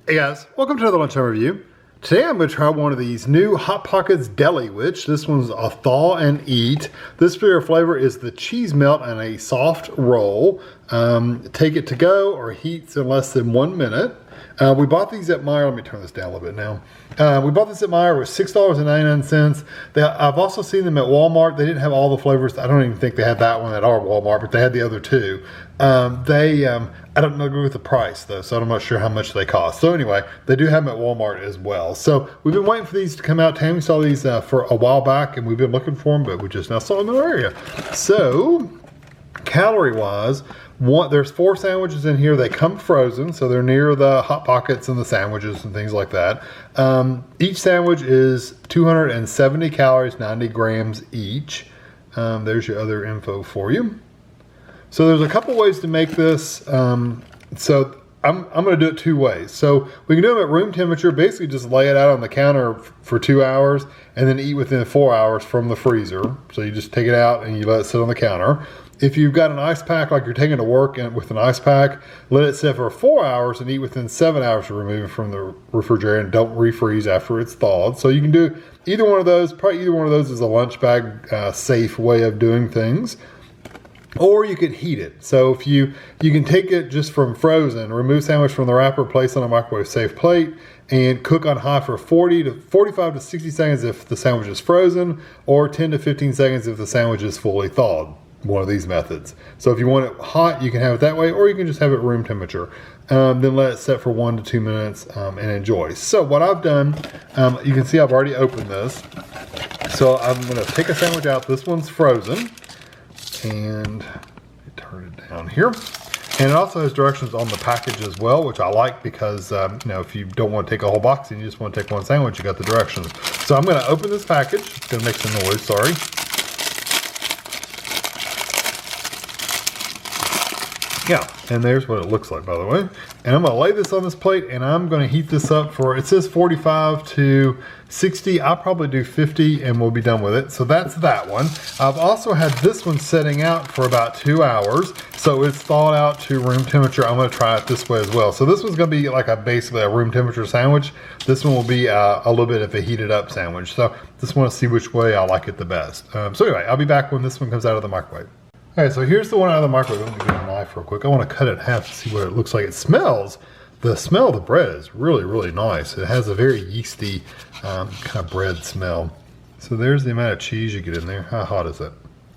Hey guys, welcome to another Lunchtime review. Today I'm going to try one of these new Hot Pockets Deliwich. This one's a thaw and eat. This particular flavor is the cheese melt and a soft roll. Take it to go or heats in less than 1 minute. We bought these at Meijer. Let me turn this down a little bit now. We bought this at Meijer with $6.99. I've also seen them at Walmart. They didn't have all the flavors. I don't even think they had that one at our Walmart, but they had the other two. I don't agree with the price though, so I'm not sure how much they cost. So anyway, they do have them at Walmart as well. So we've been waiting for these to come out. Tammy saw these for a while back, and we've been looking for them, but we just now saw them in our area. So calorie-wise, there's 4 sandwiches in here. They come frozen, so they're near the Hot Pockets and the sandwiches and things like that. Each sandwich is 270 calories, 90 grams each. There's your other info for you. So there's a couple ways to make this. So I'm going to do it 2 ways. So we can do them at room temperature. Basically just lay it out on the counter for 2 hours and then eat within 4 hours from the freezer. So you just take it out and you let it sit on the counter. If you've got an ice pack, like you're taking to work and with an ice pack, let it sit for 4 hours and eat within 7 hours to remove it from the refrigerator, and don't refreeze after it's thawed. So you can do either one of those. Probably either one of those is a lunch bag safe way of doing things. Or you can heat it. So if you can take it just from frozen, remove sandwich from the wrapper, place on a microwave safe plate, and cook on high for 45 to 60 seconds if the sandwich is frozen, or 10 to 15 seconds if the sandwich is fully thawed. One of these methods. So if you want it hot, you can have it that way, or you can just have it room temperature. Then let it set for 1 to 2 minutes and enjoy. So what I've done, you can see I've already opened this. So I'm going to take a sandwich out. This one's frozen. And turn it down here. And it also has directions on the package as well, which I like because, you know, if you don't want to take a whole box and you just want to take one sandwich, you got the directions. So I'm going to open this package. It's going to make some noise, sorry. Yeah, and there's what it looks like, by the way. And I'm going to lay this on this plate, and I'm going to heat this up for, it says 45 to 60. I'll probably do 50, and we'll be done with it. So that's that one. I've also had this one setting out for about 2 hours. So it's thawed out to room temperature. I'm going to try it this way as well. So this one's going to be like basically a room temperature sandwich. This one will be a little bit of a heated up sandwich. So just want to see which way I like it the best. So anyway, I'll be back when this one comes out of the microwave. All right, so here's the one out of the microwave. Let me get a knife real quick. I want to cut it in half to see what it looks like. It smells, the smell of the bread is really, really nice. It has a very yeasty kind of bread smell. So there's the amount of cheese you get in there. How hot is it?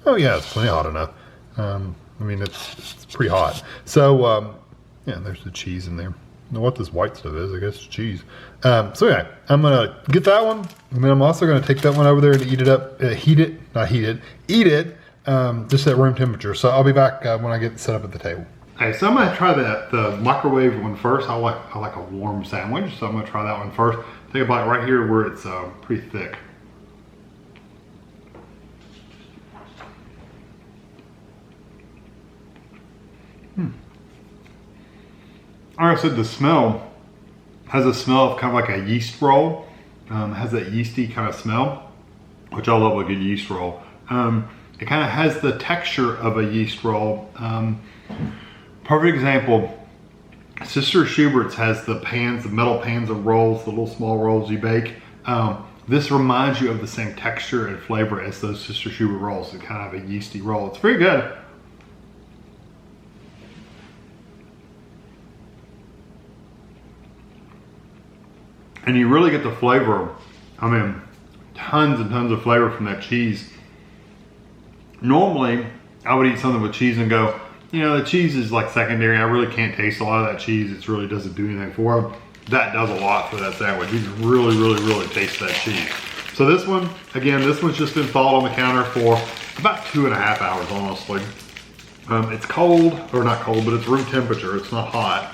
Oh yeah, it's plenty hot enough. I mean, it's pretty hot. So yeah, there's the cheese in there. I don't know what this white stuff is. I guess it's cheese. So anyway, I'm gonna get that one, and then I'm also gonna take that one over there and eat it up, eat it. Just at room temperature. So I'll be back when I get set up at the table. Okay, so I'm gonna try the microwave one first. I like a warm sandwich, so I'm gonna try that one first. Take a bite right here where it's pretty thick. Like I said, the smell has a smell of kind of like a yeast roll. Has that yeasty kind of smell, which I love a good yeast roll. It kind of has the texture of a yeast roll. Perfect example, Sister Schubert's has the pans, the metal pans of rolls, the little small rolls you bake. This reminds you of the same texture and flavor as those Sister Schubert rolls. It's kind of a yeasty roll. It's very good. And you really get the flavor. I mean, tons and tons of flavor from that cheese. Normally, I would eat something with cheese and go, you know, the cheese is like secondary. I really can't taste a lot of that cheese. It really doesn't do anything for it. That does a lot for that sandwich. You can really, really, really taste that cheese. So this one, again, this one's just been thawed on the counter for about 2.5 hours, honestly. It's cold, or not cold, but it's room temperature. It's not hot.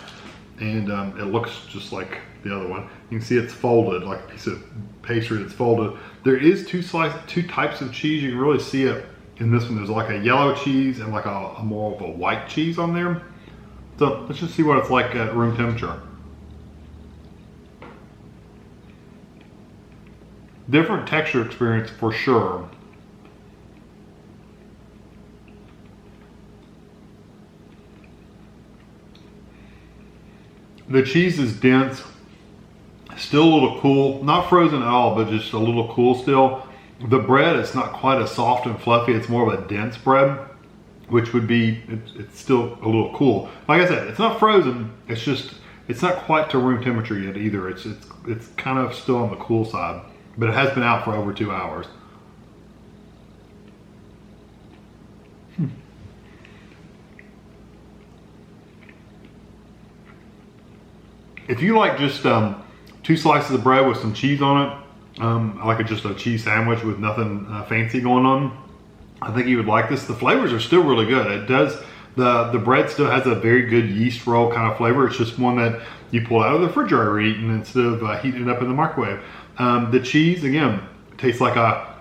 And it looks just like the other one. You can see it's folded, like a piece of pastry that's folded. There is two types of cheese. You can really see it in this one. There's like a yellow cheese and like a more of a white cheese on there. So let's just see what it's like at room temperature. Different texture experience for sure. The cheese is dense. still a little cool, not frozen at all, but just a little cool still. The bread is not quite as soft and fluffy. It's more of a dense bread, which would be, it's still a little cool. Like I said, it's not frozen. It's just, it's not quite to room temperature yet either. It's kind of still on the cool side, but it has been out for over 2 hours. If you like just 2 slices of bread with some cheese on it, I like just a cheese sandwich with nothing fancy going on, I think you would like this. The flavors are still really good. It does, the bread still has a very good yeast roll kind of flavor. It's just one that you pull out of the refrigerator eating instead of heating it up in the microwave. The cheese, again, tastes like a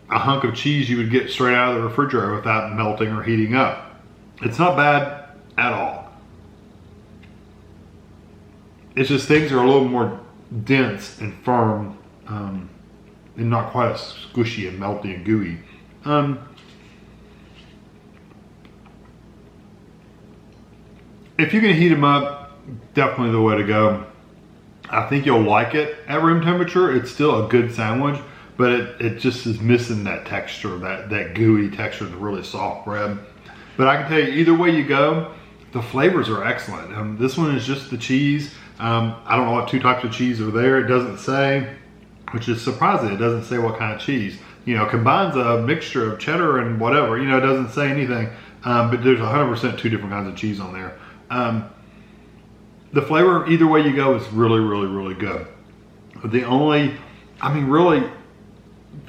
hunk of cheese you would get straight out of the refrigerator without melting or heating up. It's not bad at all. It's just things are a little more dense and firm, and not quite as squishy and melty and gooey. If you can heat them up, definitely the way to go. I think you'll like it at room temperature. It's still a good sandwich, but it just is missing that texture, that gooey texture, the really soft bread. But I can tell you, either way you go, the flavors are excellent. This one is just the cheese. I don't know what 2 types of cheese are there. It doesn't say, which is surprising. It doesn't say what kind of cheese. You know, combines a mixture of cheddar and whatever. You know, it doesn't say anything. But there's 100% 2 different kinds of cheese on there. The flavor, either way you go, is really, really, really good. The only, I mean, really,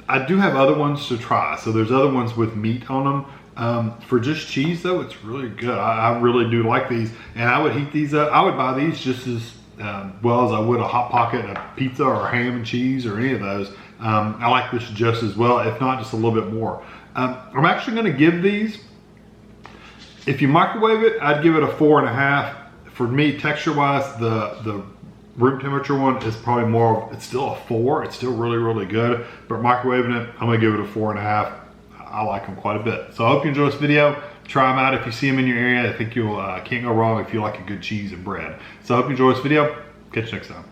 I do have other ones to try. So there's other ones with meat on them. For just cheese though, it's really good. I really do like these, and I would heat these up. I would buy these just as well as I would a Hot Pocket, a pizza, or ham and cheese, or any of those. I like this just as well, if not just a little bit more. I'm actually going to give these, if you microwave it, I'd give it a 4.5. For me, texture wise, the room temperature one is probably more, it's still a 4. It's still really, really good, but microwaving it, I'm going to give it a 4.5. I like them quite a bit. So I hope you enjoy this video. Try them out if you see them in your area. I think you'll can't go wrong if you like a good cheese and bread. So I hope you enjoy this video. Catch you next time.